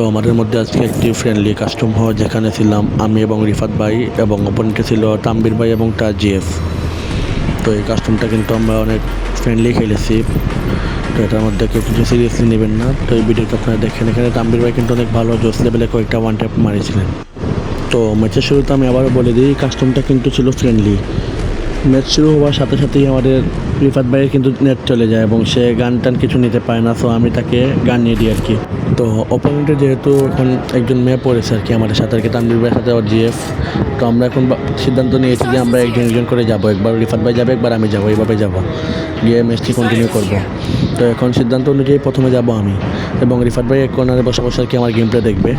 তো আমাদের মধ্যে আজকে একটি ফ্রেন্ডলি কাস্টম হয়, যেখানে ছিলাম আমি এবং রিফাত ভাই, এবং অপোনেন্টে ছিল তাম্বির ভাই এবং তার জিএফ। তো এই কাস্টমটা কিন্তু আমরা অনেক ফ্রেন্ডলি খেলেছি, তো এটার মধ্যে কেউ কিছু সিরিয়াসলি নেবেন না। তো এই ভিডিওটা আপনারা দেখেন, এখানে তাম্বির ভাই কিন্তু অনেক ভালো জোস লেভেলে কয়েকটা ওয়ান ট্যাপ মারিয়েছিলেন। তো ম্যাচের শুরুতে আমি আবারও বলে দিই, কাস্টমটা কিন্তু ছিল ফ্রেন্ডলি। ম্যাচ শুরু হওয়ার সাথে সাথেই আমাদের রিফাত ভাইয়ের কিন্তু নেট চলে যায় এবং সে গান টান কিছু নিতে পারে না, সো আমি তাকে গান নিয়ে দিই আর কি। তো অপোনেন্টে যেহেতু এখন একজন মেয়ে পড়েছে আর কি আমাদের সাথে আর কি, তানভীর ভাইয়ের সাথে ওর জিএফ। তো আমরা এখন সিদ্ধান্ত নিয়েছি যে আমরা একজন করে যাবো, একবার রিফাত ভাই যাবে, একবার আমি যাবো, এইভাবে যাবো, গিয়ে ম্যাচটি কন্টিনিউ করবো। তো এখন সিদ্ধান্ত অনুযায়ী প্রথমে যাব আমি, এবং রিফাত ভাই এক কর্নারে বসে বসে আর কি আমার গেম প্লে দেখবে।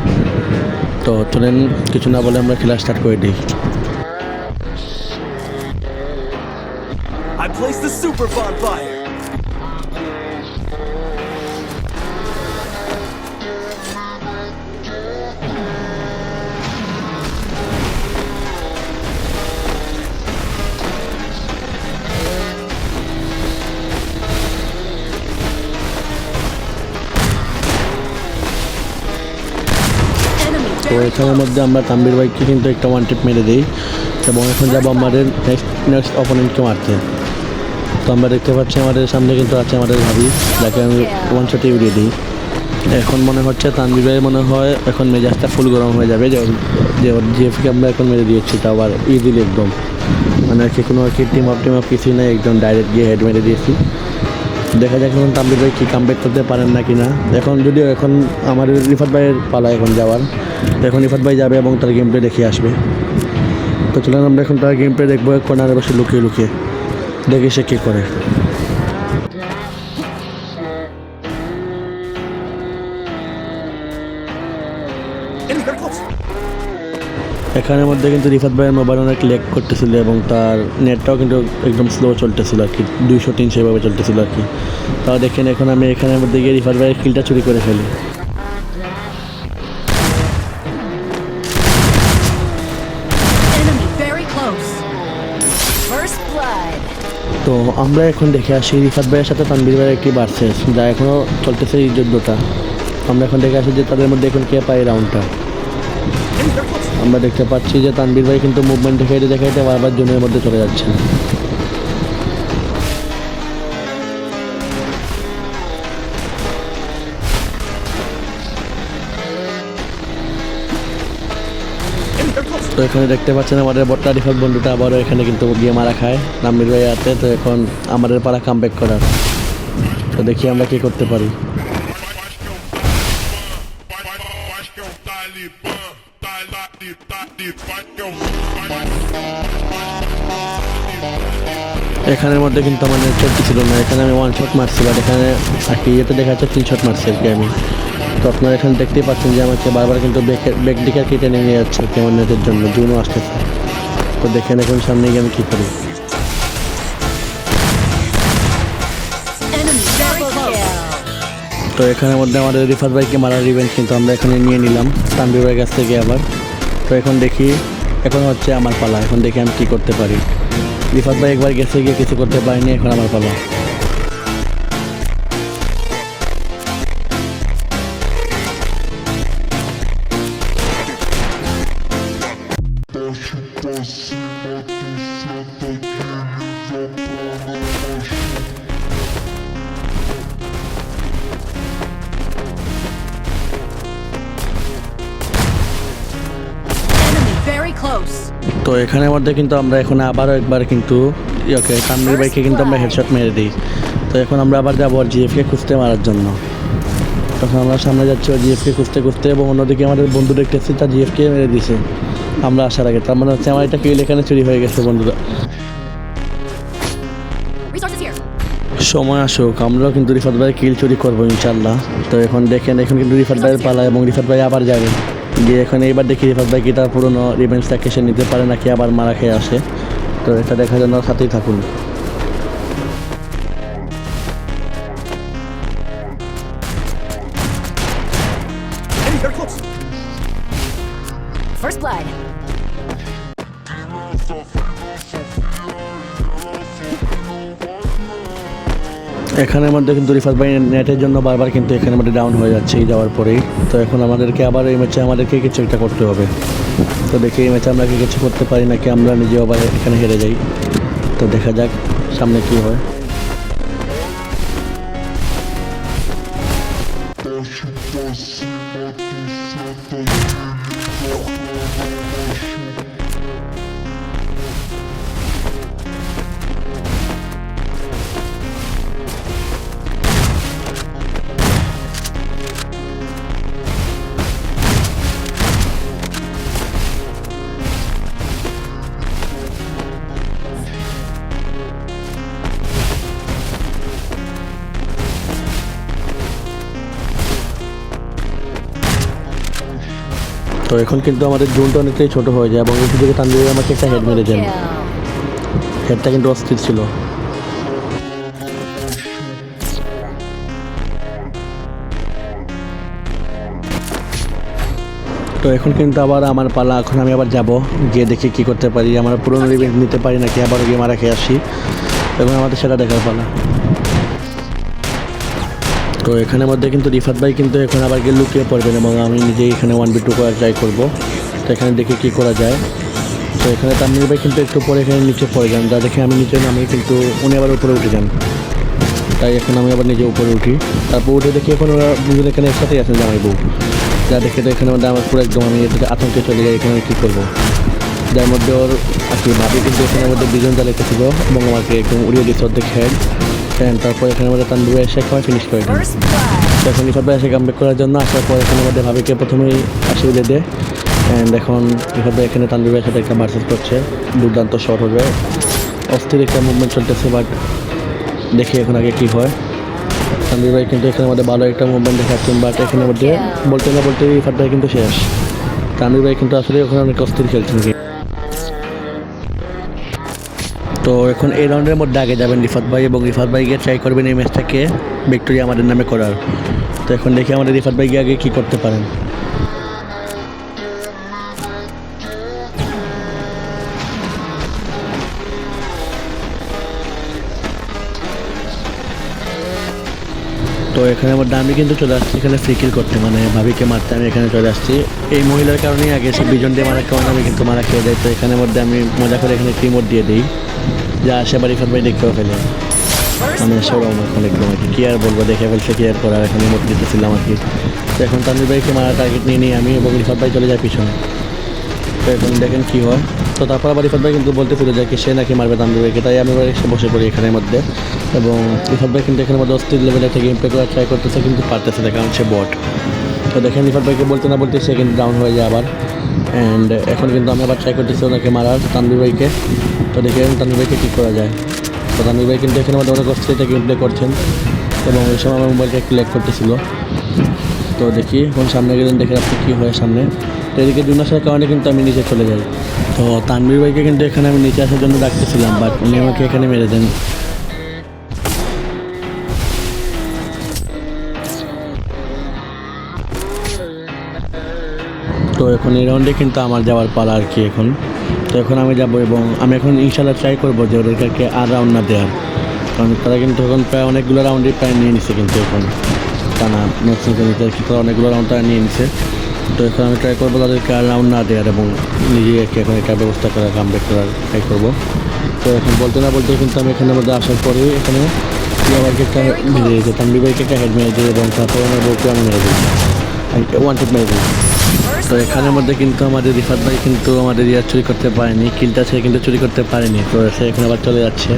তো চলেন কিছু না বলে আমরা খেলা স্টার্ট করে দিই। I placed the super bonfire! তো এখানের মধ্যে আমরা তাম্বির ভাইকে কিন্তু একটা ওয়ান টিপ মেরে দিই, এবং এখন যাবো আমাদের নেক্সট অপোনেন্টকে মারতে। তো আমরা দেখতে পাচ্ছি আমাদের সামনে কিন্তু আছে আমাদের ভাবি, যাকে আমি ওয়ান শটে উড়িয়ে দিই। এখন মনে হচ্ছে তানভীর ভাই মনে হয় এখন মেজাজটা ফুল গরম হয়ে যাবে, যে জিএফকে আমরা এখন মেরে দিয়েছি, তাও আবার ইজিলি একদম, মানে আর কি কোনো আর কি টিম আপ কিছুই নেই, একদম ডাইরেক্ট গিয়ে হেড মেরে দিয়েছি। দেখা যাক এখন তানভীর ভাই কি কামব্যাক করতে পারেন না কি না। এখন যদিও এখন আমার রিফাত ভাইয়ের পালা এখন যাওয়ার, এখন রিফাত ভাই যাবে এবং তার গেম প্লে দেখে আসবে। তো চলেন আমরা এখন তার গেম প্লে দেখবো, কর্নারে বসে লুকিয়ে লুকিয়ে, দেখি সে কী করে। এখানের মধ্যে কিন্তু রিফাত ভাইয়ের মোবাইল অনেক ল্যাগ করতেছিল, এবং তার নেটটাও কিন্তু একদম স্লো চলতেছিল আর কি, 200-300 এভাবে চলতেছিল আর কি। তাও দেখেন এখন আমি এখানের মধ্যে গিয়ে রিফাত ভাইয়ের কিলটা চুরি করে ফেলি। তো আমরা এখন দেখে আসি রিফাত ভাইয়ের সাথে তানভীর ভাইয়ের একটি ভার্সেস, যা এখনও চলতেছে এই যুদ্ধটা। আমরা এখন দেখে আসি যে তাদের মধ্যে এখন কে পায় রাউন্ডটা। আমরা দেখতে পাচ্ছি যে তানভীর ভাই কিন্তু মুভমেন্ট দেখাইতে দেখাইতে বারবার জোনের মধ্যে চলে যাচ্ছে। তো এখানে দেখতে পাচ্ছেন আমাদের বট্টা রিফাত বন্ধুটা আবারও এখানে কিন্তু গিয়ে মারা খায়, তানভীর ভাই আছে। তো এখন আমাদের পালা কামব্যাক করার, তো দেখি আমরা কি করতে পারি। এখানের মধ্যে কিন্তু আমার নেট চলতেছিল না, এখানে আমি ওয়ান শট মারছি, বাট এখানে আর কি ইয়েতে দেখা যাচ্ছে 3 শট মারছি আর কি আমি। তো আপনারা এখানে দেখতেই পাচ্ছেন যে আমাকে বারবার কিন্তু ব্যাক দিকে কেটে নিয়ে যাচ্ছে আর কি আমার নেটের জন্য, জুনও আসতেছে। তো দেখেন এখন সামনে গিয়ে আমি কী করি। তো এখানের মধ্যে আমাদের রিফাত ভাইকে মারার রিভেঞ্জ কিন্তু আমরা এখানে নিয়ে নিলাম তানভীর ভাইয়ের কাছ থেকে আবার। তো এখন দেখি, এখন হচ্ছে আমার পালা, এখন দেখি আমি কী করতে পারি। রিফাত ভাই একবার গেছে গিয়ে কিছু করতে পারিনি, এখন আমার পালা। তো এখানের মধ্যে কিন্তু আমরা এখন আবারও একবার কিন্তু ওকে তানভীর ভাইকে কিন্তু আমরা হেডশট মেরে দিই। তো এখন আমরা আবার যাবো আর জিএফকে খুঁজতে মারার জন্য। তখন আমরা সামনে যাচ্ছি ওর জিএফকে খুঁজতে খুঁজতে, এবং অন্যদিকে আমাদের বন্ধু দেখতেছি তার জিএফকে মেরে দিয়েছে আমরা আসার আগে। তার মানে হচ্ছে আমার এটা কিল এখানে চুরি হয়ে গেছে বন্ধুরা। সময় আসুক, আমরাও কিন্তু রিফাত ভাইয়ের কিল চুরি করবো ইনশাল্লাহ। তো এখন দেখেন, এখন কিন্তু রিফাত ভাইয়ের পালা, এবং রিফাত ভাই আবার যাবে গিয়ে এখন এইবার দেখি রিফাত ভাই কি তার পুরোনো রিভেঞ্জটাকে সে নিতে পারে নাকি আবার মারা খেয়ে আসে। তো এটা দেখার জন্য সাথেই থাকুন। First blood. এখানের মধ্যে কিন্তু রিফাত ভাই নেটের জন্য বারবার কিন্তু এখানের মধ্যে ডাউন হয়ে যাচ্ছে এই যাওয়ার পরেই। তো এখন আমাদেরকে আবার এই ম্যাচে আমাদেরকে কিছু একটা করতে হবে। তো দেখি এই ম্যাচে আমরা কি কিছু করতে পারি নাকি আমরা নিজেও আবার এখানে হেরে যাই। তো দেখা যাক সামনে কি হয়। তো এখন কিন্তু আমাদের জোনটা অনেকটাই ছোট হয়ে যায় এবং এই সুযোগে তানভীর ভাই আমাকে একটা হেড মেরে দেন। হেডটা কিন্তু অস্থির ছিল। তো এখন কিন্তু আবার আমার পালা, এখন আমি আবার যাব গিয়ে দেখি কি করতে পারি, আমরা পুরোনো রিভেঞ্জ নিতে পারি নাকি আবার গিয়ে মারা খেয়ে আসি। এখন আমাদের সেটা দেখার পালা। তো এখানের মধ্যে কিন্তু রিফাত ভাই কিন্তু এখন আবার গিয়ে লুকিয়ে পড়বেন এবং আমি নিজেই এখানে 1v2 করার ট্রাই করবো। তো এখানে দেখি কী করা যায়। তো এখানে তানভীর ভাই কিন্তু একটু পরে এখানে নিচে পড়ে যান, যা দেখে আমি নিচে নামি কিন্তু উনি আবার উপরে উঠে যান। তাই এখন আমি আবার নিজে উপরে উঠি, তারপর উঠে দেখি এখন ওরা দুজন এখানে একসাথেই আছেন জামাই বউ। যা দেখে তো এখানে মধ্যে আমার পুরো একদম আমি এটাতে আতঙ্কে চলে যাই, এখানে কী করবো। যার মধ্যে ওর আর কি ভাবি কিন্তু এখানের মধ্যে বিজন জ্বালাইতেছিল এবং আমাকে একদম উড়িয়ে দিচ্ছে অর্ধেক হেড। তারপর এখানের মধ্যে তানভীর ভাই এসে খাওয়া ফিনিশ করে দিন। তো এখন রিফাত ভাই এসে কামব্যাক করার জন্য আসার পর এখানের মধ্যে ভাবিকে প্রথমেই আসিয়ে দেয়। অ্যান্ড এখন রিফাত ভাই এখানে তানভীর ভাইয়ের সাথে একটা ভার্সেস করছে, দুর্দান্ত শট হবে, অস্থির একটা মুভমেন্ট চলতেছে। বাট দেখি এখন আগে কী হয়। তানভীর ভাই কিন্তু এখানের মধ্যে ভালো একটা মুভমেন্ট দেখাচ্ছেন, বাট এখানের মধ্যে বলতে না বলতে রিফাত ভাই কিন্তু শেষ। তানভীর ভাই কিন্তু আসলে ওখানে অনেক অস্থির খেলছেন। তো এখন এই রাউন্ডের মধ্যে আগে যাবেন রিফাত ভাই এবং রিফাত ভাই গিয়ে ট্রাই করবেন এই ম্যাচটাকে ভিক্টোরি আমাদের নামে করার। তো এখন দেখি আমাদের রিফাত ভাই গিয়ে আগে কী করতে পারেন। তো এখানের মধ্যে আমি কিন্তু চলে আসছি এখানে ফ্রি কিল করতে, মানে ভাবিকে মারতে আমি এখানে চলে আসছি। এই মহিলার কারণেই আগে সে বিজন দিয়ে মারার কারণে আমি কিন্তু মারা খেয়ে যাই। তো এখানের মধ্যে আমি মজা করে এখানে রিমোট দিয়ে দিই, যা আসে আবার রিফাত ভাই দেখতেও ফেলে। আমি সৌরভ এখন একদম আর কি কী আর বলবো, দেখে ফেলছে কি আর করার, এখন রিমোট দিতেছিলাম আর কি। তো এখন তানভীর ভাইকে মারা টার্গেট নিয়ে নিই আমি এবং রিফাত ভাই চলে যায় পিছনে। তো এখন দেখেন কী হয়। তো তারপর আবার রিফাত ভাই কিন্তু বলতে ফিরে যায় কি সে নাকি মারবে তানভীর ভাইকে, তাই আমি এসে বসে পড়ি এখানের মধ্যে। এবং রিফাত ভাই কিন্তু এখানের মধ্যে অস্থির লেভেলে থেকে গেম প্লে করার ট্রাই করতেছে কিন্তু পারতেছে না, কারণ সে বট। তো দেখেন রিফাত ভাইকে বলতে না বলতে সে কিন্তু ডাউন হয়ে যায় আবার। অ্যান্ড এখন কিন্তু আমি আবার ট্রাই করতেছি ওনাকে মারার তানভীর ভাইকে। তো দেখেন তানভীর ভাইকে কী করা যায়। তো তানভীর ভাই কিন্তু এখানে মধ্যে অনেক অস্থিরতা গেম প্লে করছেন এবং ওই সময় আমার মোবাইলটা একটু ল্যাগ করতেছিল। তো দেখি এখন সামনে গেলেন, দেখে রাখছি কী হয় সামনে। তো এদিকে দুই মাসের কারণে কিন্তু আমি নিচে চলে যাই। তো তানভীর ভাইকে কিন্তু এখানে আমি নিচে আসার জন্য ডাকতেছিলাম, বাট উনি আমাকে এখানে মেরে দেন। তো এখন এই রাউন্ডে কিন্তু আমার যাওয়ার পালা আর কি এখন। তো এখন আমি যাব এবং আমি এখন ইনশাল্লাহ ট্রাই করবো যে ওদেরকে আর রাউন্ড না দেওয়ার, কারণ তারা কিন্তু এখন প্রায় অনেকগুলো রাউন্ডই প্রায় নিয়ে নিছে কিন্তু এখন টানা ম্যাক্সিমাম তারা অনেকগুলো রাউন্ড তারা নিয়ে নিছে। তো এখন আমি ট্রাই করবো তাদেরকে আর রাউন্ড না দেওয়ার এবং নিজেই আর কি এখন একটা ব্যবস্থা করার কামব্যাক করার ট্রাই করবো। তো এখন বলতে না বলতে কিন্তু আমি এখানের মধ্যে আসার পরে এখানে আমাকে একটা মেরে দিয়েছে, তানভীর ভাইকে একটা হেড মেরে দিই এবং তারপর আমার বউকে আমি মেরে দিই, ওয়ান টেপ মেরে দিই। তো এখানের মধ্যে কিন্তু আমাদের রিফাত ভাই কিন্তু আমাদের ইয়ার চুরি করতে পারেনি, কিলটা সে কিন্তু চুরি করতে পারেনি। তো সে এখন আবার চলে যাচ্ছে।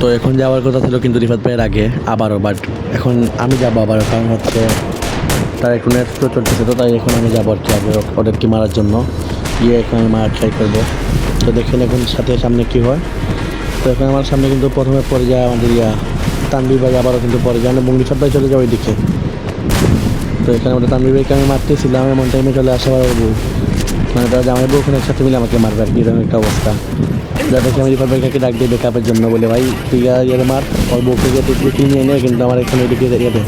তো এখন যাওয়ার কথা ছিল কিন্তু রিফাত ভাইয়ের আগে আবারও, বাট এখন আমি যাবো আবারও, কারণ হচ্ছে তার একটু নেট স্লো চলতেছে। তো তাই এখন আমি যাবো আর কি আগে ওদেরকে মারার জন্য, গিয়ে এখন আমি মারার ট্রাই করবো। তো দেখেন এখন সামনে কী হয়। তো এখন আমার সামনে কিন্তু প্রথমে পড়ে যায় আমাদের তানভীর ভাই, আবারও কিন্তু পড়ে যায় এবং রিফাত ভাই চলে যায় ওই দিকে। তো এখানে আমাদের তানভীর ভাইকে আমি মারতেছিলাম, এমন টাইমে চলে আসে আবার ওর বউ, মানে তারা জামাই বউ ওখানে একসাথে মিলে আমাকে মারবে আর কি, এরকম একটা অবস্থা। যাদেরকে আমি রিফাত ভাইকে ডাক দিই ব্যাকআপের জন্য, বলে ভাই তুই ইয়ে মার ওর বউকে গিয়ে তুই কিনে এনে, কিন্তু আমার এখানে এদিকে ইয়ে দেয়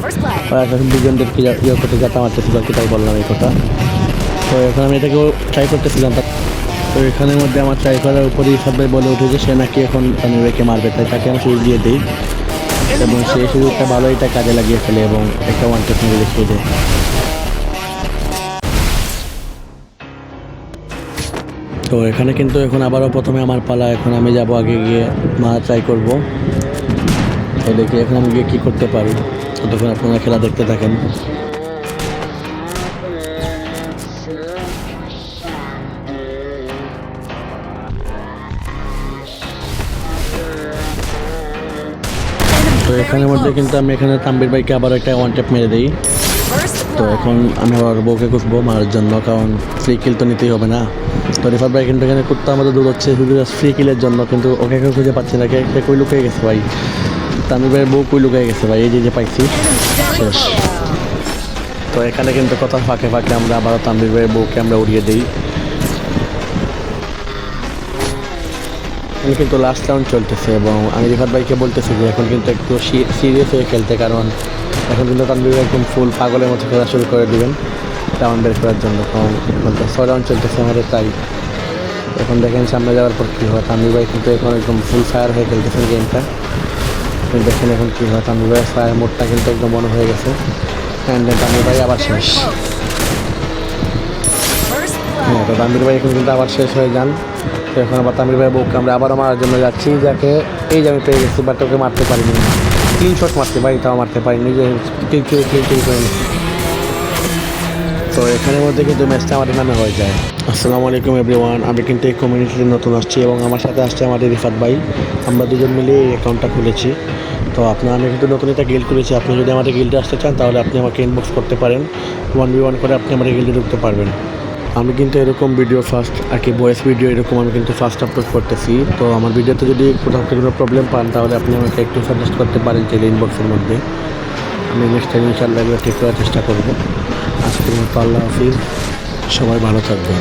দুজনদেরকে ইয়ে করতে যাতে মারতেছিল আর কি, তাই বললাম এই কথা। তো এখন আমি এটাকেও ট্রাই করতেছিলাম। তো এখানের মধ্যে আমার ট্রাই করার উপরেই সবাই বলে উঠেছে সে নাকি এখন তামিম ভাইকে মারবে, তাই তাকে আমি সুযোগ দিয়ে দিই এবং সেই সুযোগটা ভালোই এটা কাজে লাগিয়ে ফেলে এবং একটা ওয়ান টেপ মেরে দেখিয়ে দেয়। তো এখানে কিন্তু এখন আবারও প্রথমে আমার পালা, এখন আমি যাব আগে গিয়ে মারা ট্রাই করব। তো দেখি এখন আমি গিয়ে কী করতে পারি, ততক্ষণ আপনারা খেলা দেখতে থাকেন। তো এখানের মধ্যে কিন্তু আমি এখানে তাম্বির ভাইকে আবার একটা ওয়ান ট্যাপ মেরে দিই। তো এখন আমি আবার বউকে খুঁজবো মারার জন্য, কারণ ফ্রি কিল তো নিতেই হবে না। তো রিফাত ভাই কিন্তু এখানে কুত্তা আমাদের দূর হচ্ছে শুধু ফ্রি কিলের জন্য, কিন্তু ওকে কেউ খুঁজে পাচ্ছি না, কে কই লুকিয়ে গেছে ভাই। তামির ভাইয়ের বউ কই লুকিয়ে গেছে ভাই, এই যে পাইছি শেষ। তো এখানে কিন্তু কথা ফাঁকে ফাঁকে আমরা আবার তামির ভাইয়ের বউকে আমরা উড়িয়ে দিই। এখন কিন্তু লাস্ট রাউন্ড চলতেছে এবং আমি রিফাত ভাইকে বলতেছি যে এখন কিন্তু একটু সিরিয়াস হয়ে খেলতে, কারণ এখন কিন্তু তানভীর ভাই একদম ফুল পাগলের মতো খেলা শুরু করে দেবেন রাউন্ড বের করার জন্য, কারণ এখন তো 6 রাউন্ড চলতেছে আমাদের। তাই এখন দেখেন সামনে যাওয়ার পর কী হয়। তানভীর ভাই কিন্তু এখন একদম ফুল ফায়ার হয়ে খেলতেছেন গেমটা। দেখেন এখন কী হয়, তানভীর ভাইয়ের ফায়ার মোডটা কিন্তু একদম মনে হয়ে গেছে। অ্যান্ড তানভীর ভাই আবার শেষ। হ্যাঁ, তো তানভীর ভাই এখন কিন্তু আবার শেষ হয়ে যান। তো এখন আবার তামির ভাই বউকে আমরা আবারও মারার জন্য যাচ্ছি, যাকে এই যে আমি পেয়ে গেছি, বাট ওকে মারতে পারিনি। 3 শট মারতে পারি, তাও মারতে পারিনি, যে কিল করে নিচ্ছি। তো এখানের মধ্যে কিন্তু ম্যাচটা আমাদের নামে হয়ে যায়। আসসালামু আলাইকুম এভরিওয়ান, আমি কিন্তু এই কমিউনিটিতে নতুন আসছি এবং আমার সাথে আসছে আমাদের রিফাত ভাই। আমরা দুজন মিলে এই অ্যাকাউন্টটা খুলেছি। তো আমি কিন্তু নতুন একটা গিল্ড খুলেছি। আপনি যদি আমাদের গিল্ডে আসতে চান তাহলে আপনি আমাকে ইনবক্স করতে পারেন, 1v1 করে আপনি আমাদের গিল্ডে ঢুকতে পারবেন। আমি কিন্তু এরকম ভিডিও ফার্স্ট ভয়েস ভিডিও এরকম আমি কিন্তু ফার্স্ট আপলোড করতেছি। তো আমার ভিডিওতে যদি কোথাও কোনো প্রবলেম পান তাহলে আপনি আমাকে একটু সাজেস্ট করতে পারেন যে ইনবক্সের মধ্যে। আমি নেক্সট টাইম ইনশাআল্লাহ এগুলো ঠিক করার চেষ্টা করবো। আজকের মতো আল্লাহ হাফিজ, সবাই ভালো থাকবেন।